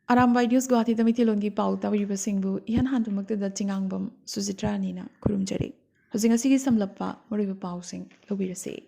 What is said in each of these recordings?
Arambai News Guwahati Tamitilongi Pau Tawiriba Singbu Ihan Hantumakta da Chingangbam Suzitra Nina Kurumjari. Hosingasigi Samlapa Moriba Pausing Lobirase.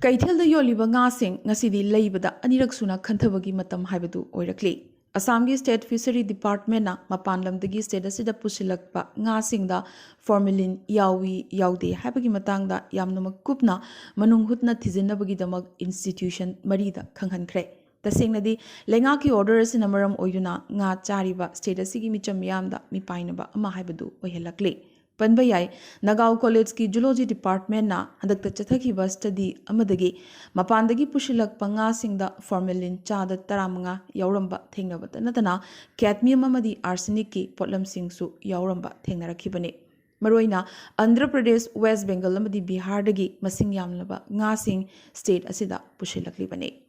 Kaithil the Yoliba Ngasing Nasidi Laibada Aniraksuna Kantabagi Matam Haibadu Oirakli. Assamgi State Fishery Department na Mapanlamdagi State Asida Pusilakpa Ngasing da Formalin Yawi Yaude Habagi Matangda Yamnuma Kupna Manung Hutna Tizinabagi Damag Institution Marida Kanghankre. Tasingadi Lengaki orders in Amaram Oyuna Nga Chariba State Asigi Micham Yamda Mipainaba Amahibadu Ohelakli. Panbayai Nagao College ki Zoology Department na handakta chathakiba study amadagi mapandagi pushilak panga singda formalin chada taramanga yauramba thengnabata natana cadmium amadi arsenic ki potlam singsu yauramba thengnarakibane maroina Andhra Pradesh West Bengal amadi Bihar dagi masing yamlaba nga sing state asida pushilaklibane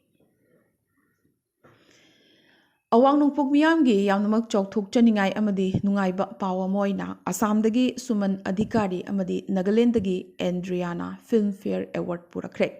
Awang nungpok miyamgi yamnamak chokthok chaningai amadi nungaiba pawa moina Assamdagi Suman Adhikari amadi Nagalandagi Andriana Filmfare Award purakre.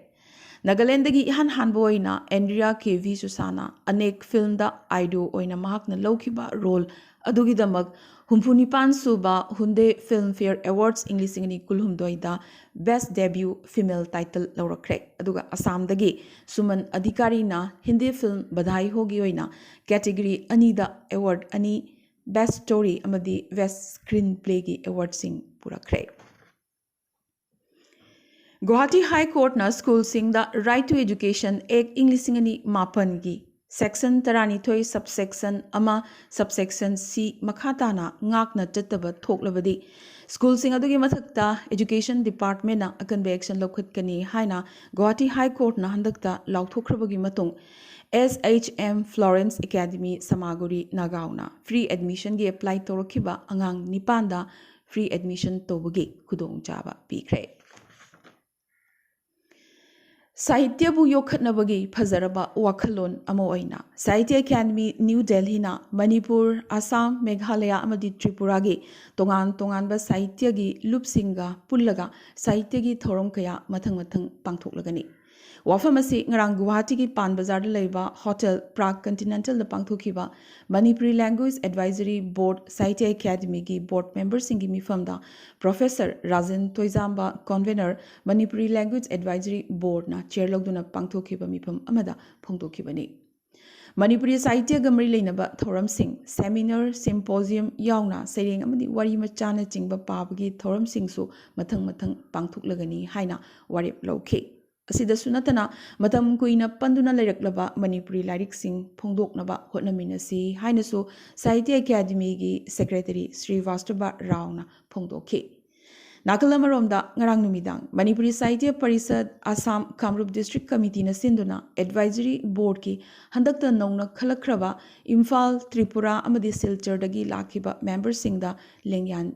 Nagalandagi ihan hanboina Andrea K.V. Susana anek film da idol oina mahakna lawkiba role adugidamag Humpunipan Suba Hunde Filmfare Awards English Ingani Kulhumdoida Best Debut Female Title Laurakre. Aduga Assamdagi Suman Adhikari na Hindi film Badhai Hogi oina category Anida Award Ani Best Story amadi Best Screenplay gi award sing purakre. Guwahati High Court na school sing da Right to Education Act English Ingani Mapan gi Section Taranithoi Subsection Ama Subsection C Makhatana Ngakna Chataba Thoklabadi School Sing Adugi Mathakta Education Department na Akanbe Action Lokhatkani Haina Guwahati High Court na Handakta Lauthokrabagi Matung SHM Florence Academy Samaguri Nagauna Free Admission gi apply torokiba Angang Nipanda Free Admission Tobagi Kudong Java Pikre Sahitya bu yokhatnabagi phazaraba wakhalon ama oina Sahitya Academy New Delhi na Manipur Assam Meghalaya amadi Tripura gi tongan ba sahitya gi lupsinga pullaga sahitya gi thorom kaya mathang pangthoklagani Wafamasi ngarang Guwahati ki Pan Bazar Laiba Hotel Prague Continental the Pangthokiba Manipuri Language Advisory Board Sahitya Academy ki board members singi mifamda Professor Rajan Toizamba Convener Manipuri Language Advisory Board na chair logduna pangthokiba mifam amada phongtokibani Manipuri Sahitya Gamri Lainaba Thoram Singh Seminar Symposium Yauna Sereng amadi wari machana chingba pabagi Thoram Singh su mathang pangthoklagani haina warip lokhe Asida sunatana matam kuina panduna lairaklaba Manipuri Lyric Sing Phongdoknaba hotnaminasi hainasu Sahitya Academy gi Secretary Sri Vastava Rauna Phongdokhe Nakalamaromda ngarang numidang Manipuri Sahitya Parisad Assam Kamrup District Committee na sinduna Advisory Board ki handakta nauna khalakraba Imphal Tripura amadi Silchar dagi lakhiba members singda lengyan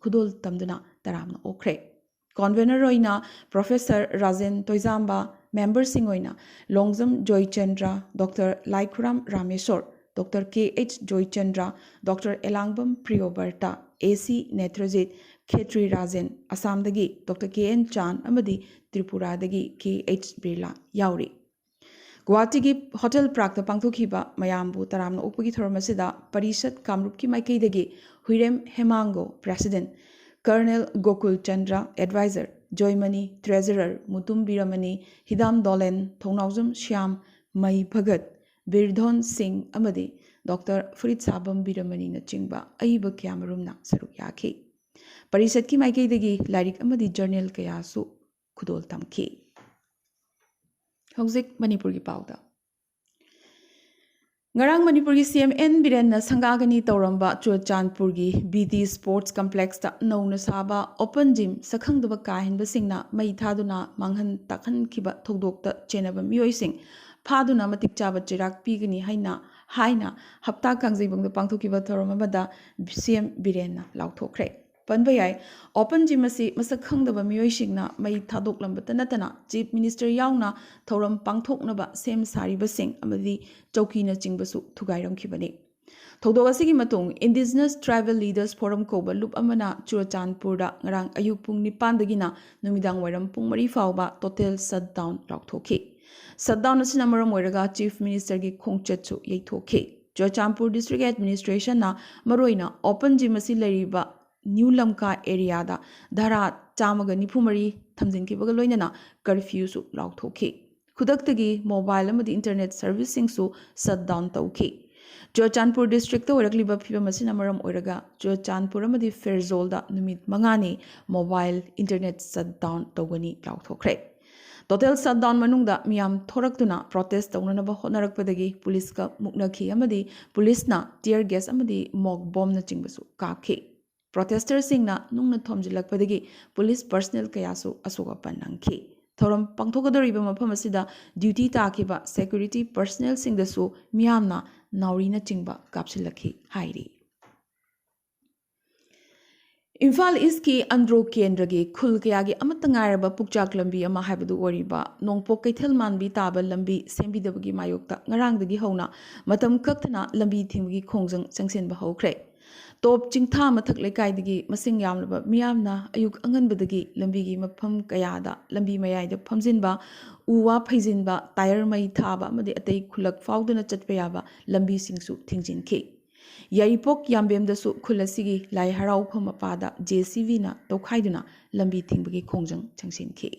khudol tamduna taramna okre Convener oina Professor Rajan Toizamba Member Sing oina Longzam Joychandra Dr. Laikhuram Rameswar Dr. K.H. Joychandra Dr. Elangbam Priyoberta A.C. Netrajit Khetri Rajan Assamdagi Dr. K.N. Chan amadi Tripura dagi K.H. Birla Yauri Guwahati gi Hotel Prague pangthokiba mayambu taramna upagi thormasida Parishad Kamrup ki Maikei dagi Huirem Hemango President Colonel Gokul Chandra, Advisor, Joymani, Treasurer, Mutum Biramani, Hidam Dolen, Thongnauzum Shyam, Mai Bhagat, Birdhon Singh Amadi, Dr. Furit Sabam Biramani na Chingba, Aiba Kyamarumna Saruk Yaki. Parisat ki Maikei dagi Lyric Amadi Journal Kayasu Kudol Tamki. Hongzik Manipur ki Pauda. Ngarang Manipur ki CMN Biren na Sangagani Tauramba Churachandpur gi BD Sports Complex ta Nauna Saba Open Gym Sakhangduba Kahinba Singna Mai Thaduna Manghan Takhan Kiba Thogdokta Chenaba Miyoi Sing Phaduna Matik Chaba Chirak Pigani Haina Hapta Kangzibung the Pangthokiba Taurambada CM Biren na Lauthokre. Panbayai Open Gym asi Masakhangdaba Miyoi Singna Mai Thadoklambat Natana Chief Minister Yauna Thauram Pangthoknaba Sem Sariba Sing Amadi Chokina Chingbasu Thugairam Kibani. Thodogasigi Matung Indigenous Tribal Leaders Forum Koba Loop Amana Churachandpurda Ngarang Ayupung Nipandagina Numidang Waram Pung Mari Fauba Total Shutdown Lauthoki. Shutdown asina maram oiraga Chief Minister gi khongchatsu yaithokhi. Churachandpur District Administration na maroina open gym asi lariba New Lamka area da dhara chamaga nifumari thamjinkibaga loinana curfew su lauthokhi. Khudaktagi mobile amadi internet servicing su shutdown tawki. Churachandpur district ta orakliba phibam asina maram oiraga Churachandpur amadi Fairjol da numit mangani mobile internet shutdown tawgani lauthokre. Total shutdown manungda miyam thoraktuna protest tawnanaba hotnarakpadagi police ka muknakhi amadi police na tear gas amadi mock bomb na chingbasu kapkhi. Protesters singna nungna thomjilakpadagi police personnel kayasu asuga panangki. Thoram pangthokadoriba mafam asida duty takiba security personnel singdasu miyamna naurina chingba kapsilakhi hairi. Imphal East ki Andro Kendragi khul kayagi amata ngairaba pukchak lambi ama haibadu oriba nongpok kaithal manbi taba lambi sembidabagi mayokta ngarangdagi hauna matam kaktana lambi thimgi khongjang changsenba hokre. Top chingtha mathak lekaidagi masing yamlaba miyamna ayuk anganbadagi lambigi mafam kayada lambi mayayda phamjinba uwa phaijinba tire mai thaba amadi atei khulak fauduna chatpayaba lambi singsu thingjinki. Yaipok yambemdasu khulasigi lai harau phamapada JCV na tokhaiduna lambi thingbagi khongjang changsinki.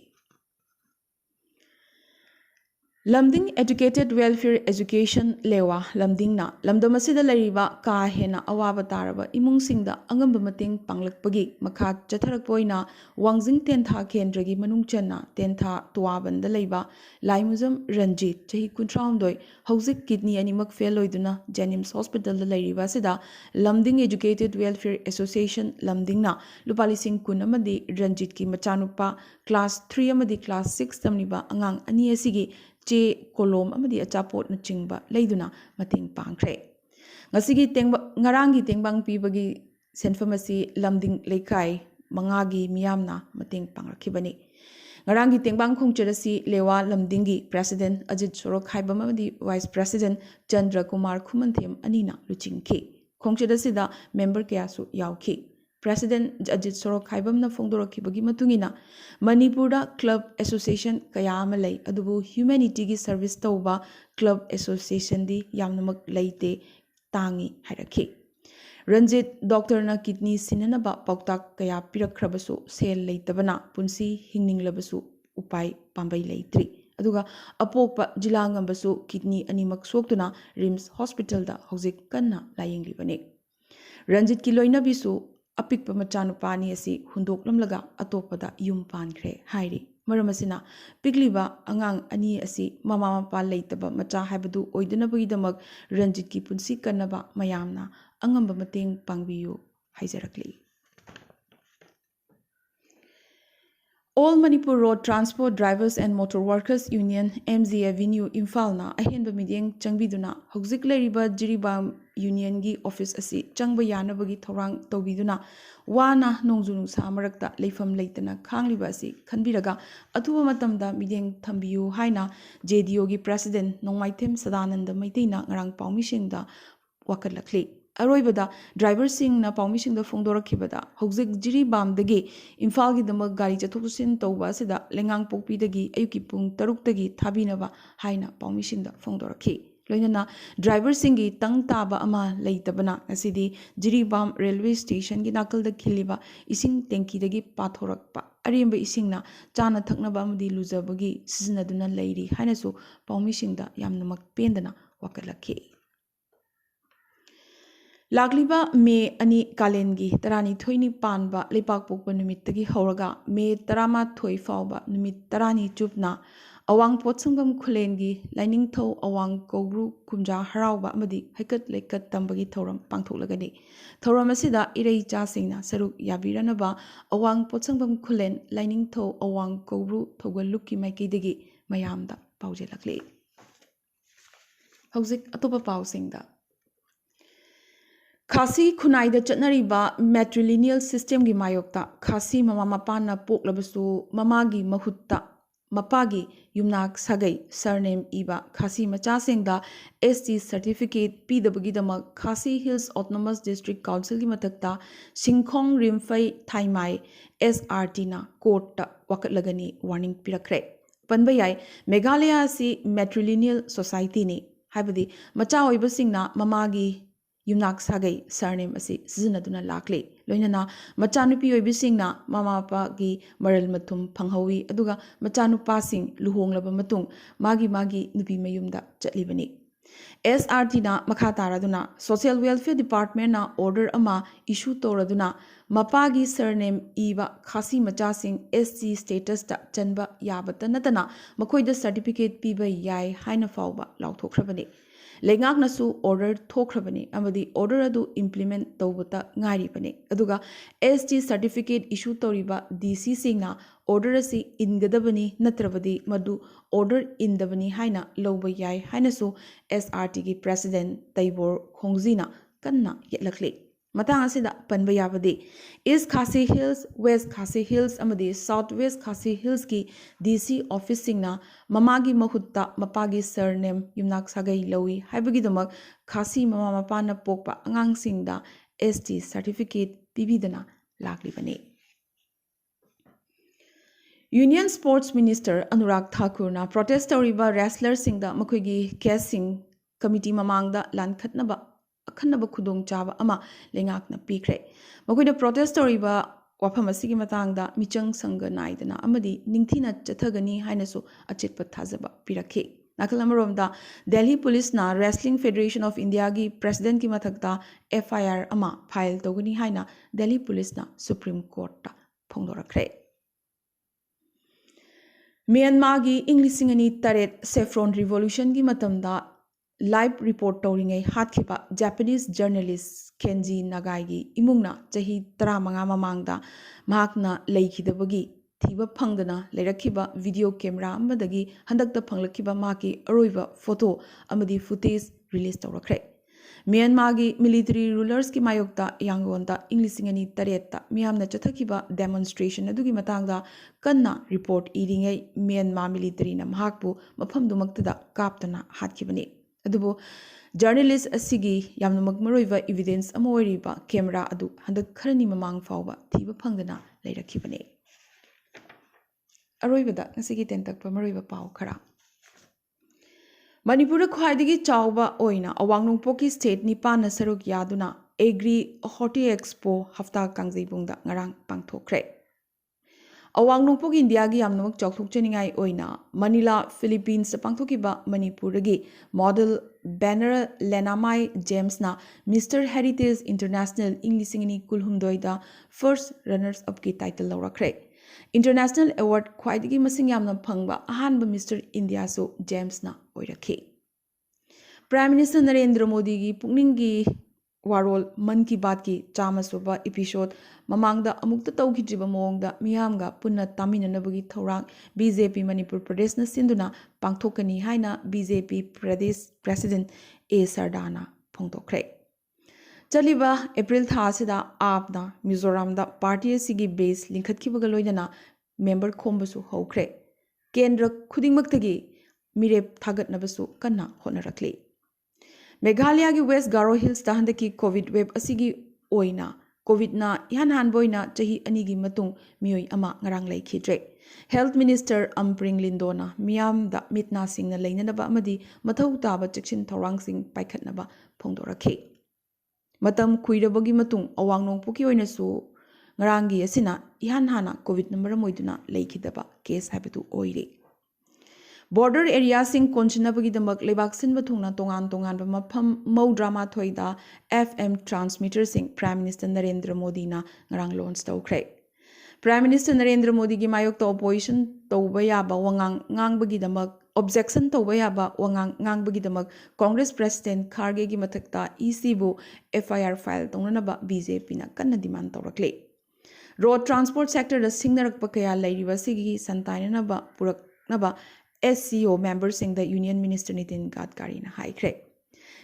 Lamding Educated Welfare Education Lewa Lamding na Lamdamasida Lariba ka hena awaba taraba imung singda angamba mating panglakpagi makha chatharakpoina Wangjing Tentha Kendragi manungchanna Tentha Tuabanda Leiba Laimuzam Ranjit Chahi Kuntraundoi Hauzik Kidney Animak Feloiduna Jenims Hospital da Lariba Sida Lamding Educated Welfare Association Lamding na Lupalising Kunamadi Ranjit ki machanupa Class 3 amadi Class 6 tamniba angang ani asigi che kolom amadi achapot na chingba leiduna mating pangkre. Ngasigi ngarangi tengbang pibagi senfam asi lamding lekai mangagi miyamna mating pangrakibani. Ngarangi tengbang khongcherasi lewa lamdingi President Ajit Sorok haibam amadi Vice President Chandra Kumar Khumanthem anina luchingki. Khongcherasida member kayasu yauki. President Ajit Sorok Haibamna Fongdorakibagi Matungina Manipura Club Association Kayamalay Adubu Humanity gi Service Tauba Club Association di Yamnamak Laite Tangi Hairaki. Ranjit Doctor na kidney sinanaba Pautak Kaya Pirakrabasu Sel Laitabana Punsi Hingning Labasu Upai Pambai Laitri. Aduga Apopa Jilangambasu kidney animak soktuna Rims Hospital da Hauzik Kanna Laying Libane. Ranjit Kiloina Bisu apikpa machanupani asi hundoklamlaga atopada yum pankre hairi maramasina pigliba angang ani asi mama mapa leitaba macha haibadu oidanabagidamak Ranjit ki punsi kanaba mayamna angamba mateng pangbiyu haijarakli. All Manipur Road Transport Drivers and Motor Workers Union MZAVNU Imphal na ahenba midyeng changbiduna hauzik leriba Jiribam Union gi office asi changba yanabagi thorang tawbiduna wana nongju nungsa marakta leifam leitana khangliba asi khanbiraga atuba matamda midyeng thambiyu haina JDO gi President Nongmaithem Sadananda Maiteina ngarang paumishingda wakalakli. Aroibada driver sing na paumishing da fongdorakibada hauzik Jiribam dagi Imphal gi damak gari chathokusin tawba asida lengang pokpi dagi ayuki pung 6 dagi thabinaba haina paumishing da fongdorakhi. Loinana driver singi tang taba ama leitabana asidi Jiribam railway station gi nakal da khiliba ising tanki dagi pathorakpa arimba isingna chana thaknaba amadi lujabagi sizinaduna leiri hainasu paumishing da yamnamak pendana wakalakhi. Lagliba May ani kalengi tarani thoini panba lepak pokpa numittagi hauraga May tarama thoi fauba numit tarani chupna awang potsangam khulengi lining tho awang kogru kumja harauba amadi haikat lekat tambagi thoram pangthoklagani thoram asida irei cha singna saruk yabiranaba awang potsangam khulen lining tho awang kogru thogal lukki maikidagi mayamda paujelakli. Hauzik atopa pausingda Khasi Khunaida Chatnariba matrilineal system gi mayokta Khasi mama mapana poklabasu mamagi mahutta mapagi yumnak sagai surname iba Khasi machasengda ST certificate pidabagidama Khasi Hills Autonomous District Council gi matakta Singkhong Rimphai Thaimai SRT na court ta wakatlagani warning pirakre. panba yai Meghalaya si matrilineal society ni haibadi macha oibasingna mamagi yumnak sagai surname asi sizinaduna lakle loinana machanupi oibisingna mama papa gi maral mathum phanghawi aduga machanupa sing luhonglaba matung magi nupi mayumda chatlibani SRT na makha taraduna Social Welfare Department na order ama issue toraduna mapagi surname iba khasi macha sing SC status ta chanba yabata natana makoida certificate piba yai haina fawba lauthokhrabani Lengak nasu order thokhrabani amadi order adu implement tawbata ngari bani aduga ST certificate issue toriba DC singna order asi ingadabani natrabadi madu order indabani haina lawba yai haina su SRT gi president Taibor Khongjina kanna yetlakle matang asida panba yabadi East Khasi Hills West Khasi Hills amadi South West Khasi Hills ki DC office singna mamagi mahutta mapagi surname yumnak sagai lawi haibagi damak Khasi mama mapana pokpa angang singda ST certificate pibidana lakli bani Union Sports Minister Anurag Thakur na protest toriba wrestler singda makoigi case sing committee mamangda lan khatnaba akhanaba khudong chaba ama lengakna pikre makoida protest toriba wafam asigi matangda michang sangga naidana amadi ningthina chathagani hainasu achitpa thajaba pirakhe Nakalamromda Delhi Police na Wrestling Federation of India gi president ki mathakta FIR ama file togani haina Delhi Police na Supreme Court ta phongdorakre Myanmar gi Englishingani taret Saffron Revolution gi matamda live report tauringai hatkhiba Japanese journalist Kenji Nagai gi imungna chahi 15 mamangda mahakna leikhidabagi thiba phangdana leirakhiba video camera amadagi handakta phanglakhiba maki aroiba photo amadi footage release tawrakre Myanmar gi military rulers ki mayokta yangonda Englishingani taretta miyamna chathakhiba demonstration adugi matangda kanna report iringai Myanmar military na mahakbu mafamdumaktada kaptana hatkibani adubo journalist asigi yamna magmaroiba evidence amoiriba camera adu handak kharani mamang fawba thiba phangdana leirakhibani aroibada ngasigi tentakpa maroiba paw khara Manipur khwaidagi chawba oina awangnongpoki state nipana saruk yaduna agri horti expo hafta kangjeibungda ngarang pangthokre awangnongpoki india gi yamnamak chawthokcheningai oina Manila Philippines pangthokiba Manipur gi model banner Lenamai James na Mr Heritage International Englishingni kulhumdoida first runners up ki title lawrakre International Award khwaidagi masing yamna phangba ahanba Mr India so James na oirakhe Prime Minister Narendra Modi gi pukningi warol man ki baat ki chama suba episode mamangda amukta tawkhidriba mongda miyamga punna taminanabagi thorang BJP Manipur Pradesh na sinduna pangthokani haina BJP Pradesh President A Sardana phongtokre Chaliba April thasida apna Mizoram da party asigi base linkhatkibaga loinana member khombasu hokre kendra khudingmaktagi mirep thagatnabasu kanna honarakle Meghalaya gi West Garo Hills ta handaki COVID wave asigi oina COVID na ihan hanboina chahi anigi matung mioi ama ngarang laikhidre Health Minister Ampring Lindona miyam da mitna singna leinanaba amadi mathau taba chikchin thorang sing paikhatnaba phongdorakhe Matam kuirabagi matung awangnongpoki oinasu ngarangi asina ihan hana COVID number moiduna leikhidaba case habatu oire Border area sing konchinabagi damak lebak sinba thungna tongan ba mafam drama thoida FM transmitter sing Prime Minister Narendra Modi na ngarang launch tawkre Prime Minister Narendra Modi gi mayok to opposition tawba yaba wangang ngangbagi damak objection tawba yaba wangang ngangbagi damak Congress President Kharge gi mathakta EC bu FIR file tongnaba BJP na kanna demand tawrakle Road transport sector da singnarakpa kaya lairiba sigi santainanaba puraknaba SCO members in the Union Minister Nitin Gadkari na haikre.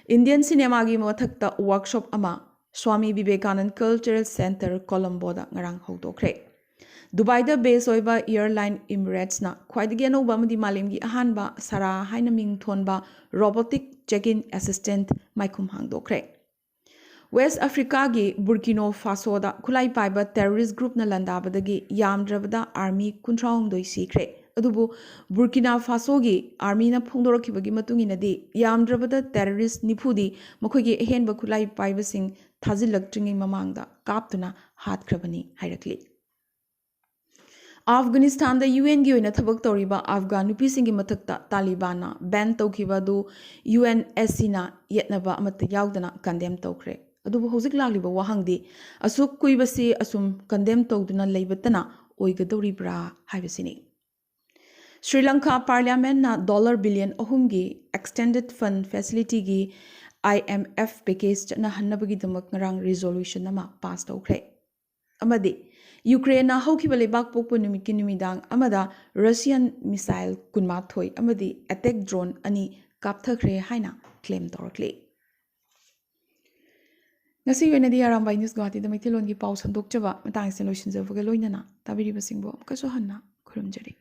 Indian cinema gi mathakta workshop ama Swami Vivekanand Cultural Center Colombo da ngarang hawtokre. Dubai da base oiba airline Emirates na khwaidagi anoba amadi malim gi ahanba Sara haina ming thonba robotic check-in assistant maikhum hangdokre. West Africa gi Burkina Faso da khulai paiba terrorist group na landabadagi yamdrabada army kuntraum doi sikre. ꯑꯗꯨꯕꯨ ꯕꯨꯔꯀꯤꯅꯥ ꯐꯥꯁꯣꯒꯤ ꯑꯥꯔꯃꯤꯅ ꯐꯣꯡꯗꯣꯔꯛꯈꯤꯕꯒꯤ ꯃꯇꯨꯡ ꯏꯟꯅꯗꯤ ꯌꯥꯝꯗ꯭ꯔꯕꯗ terrorist ꯅꯤꯐꯨꯗꯤ ꯃꯈꯣꯏꯒꯤ ꯑꯍꯦꯟꯕ ꯈꯨꯠꯂꯥꯏ ꯄꯥꯏꯕꯁꯤꯡ ꯊꯥꯖꯤꯜꯂꯛꯇ꯭ꯔꯤꯉꯩ ꯃꯃꯥꯡꯗ ꯀꯥꯞꯇꯨꯅ ꯍꯥꯠꯈ꯭ꯔꯕꯅꯤ ꯍꯥꯏꯔꯛꯂꯤ꯫ ꯑꯐꯒꯥꯅꯤꯁꯇꯥꯟꯗ ꯌꯨꯑꯦꯟꯒꯤ ꯑꯣꯏꯅ ꯊꯕꯛ ꯇꯧꯔꯤꯕ ꯑꯐꯒꯥꯟ ꯅꯨꯄꯤꯁꯤꯡꯒꯤ ꯃꯊꯛꯇ ꯇꯥꯂꯤꯕꯥꯟꯅ ꯕꯦꯟ ꯇꯧꯈꯤꯕ ꯑꯗꯨ UNSCꯅ ꯌꯦꯠꯅꯕ ꯑꯃꯠꯇ ꯌꯥꯎꯗꯅ ꯀꯟꯗꯦꯝ ꯇꯧꯈ꯭ꯔꯦ꯫ ꯑꯗꯨꯕꯨ ꯍꯧꯖꯤꯛ ꯂꯥꯛꯂꯤꯕ ꯋꯥꯍꯪꯗꯤ ꯑꯁꯨꯛ ꯀꯨꯏꯕꯁꯤ ꯑꯁꯨꯝ ꯀꯟꯗꯦꯝ ꯇꯧꯗꯨꯅ ꯂꯩꯕꯇꯅ ꯑꯣꯏꯒꯗꯧꯔꯤꯕ꯭ꯔꯥ ꯍꯥꯏꯕꯁꯤꯅꯤ꯫ ಶ್ರೀಲಂಕಾ ಪಾರ್ಲಿಯಾಮೆಂಟ್ನ $3 ಬಿಲಿಯನ್ ಎಕ್ಸ್ಟೆಂಡೆಡ್ ಫಂಡ್ ಫೆಸಿಲಿಟಿಗೆ IMF ಪ್ಯಾಕೇಜ್ ಚꯠꯅꯍꯟꯅꯕꯒꯤದಮꯛ ngarang ರಿಸೊಲ್ಯೂಷನ್ ಅಮ ಪಾಸ್ ತೌꯈ꯭ರೆ ಅಮದಿ ಯುಕ್ರೇನ್ನ ಹೌಖಿಬ ಲೆಬಾಕ್ ಪೋಕ್ಪ ನುಮಿತ್ಕಿ ನುಮಿದಾಂಗ್ ಅಮದ ರಶಿಯನ್ ಮಿಸೈಲ್ 28 ಅಮದಿ ಅಟ್ಯಾಕ್ ಡ್ರೋನ್ ani ಕಾಪ್ಥಖ್ರೆ ಹಾಯ್ನ ಕ್ಲೇಮ್ ತೌರಕ್ಲಿ। ngasi wenadi Arambai News Guwahati da maithilon gi paw sandokchaba matang se loishinjabga loinana tabiribasingbo amkaso hanna khurumjari।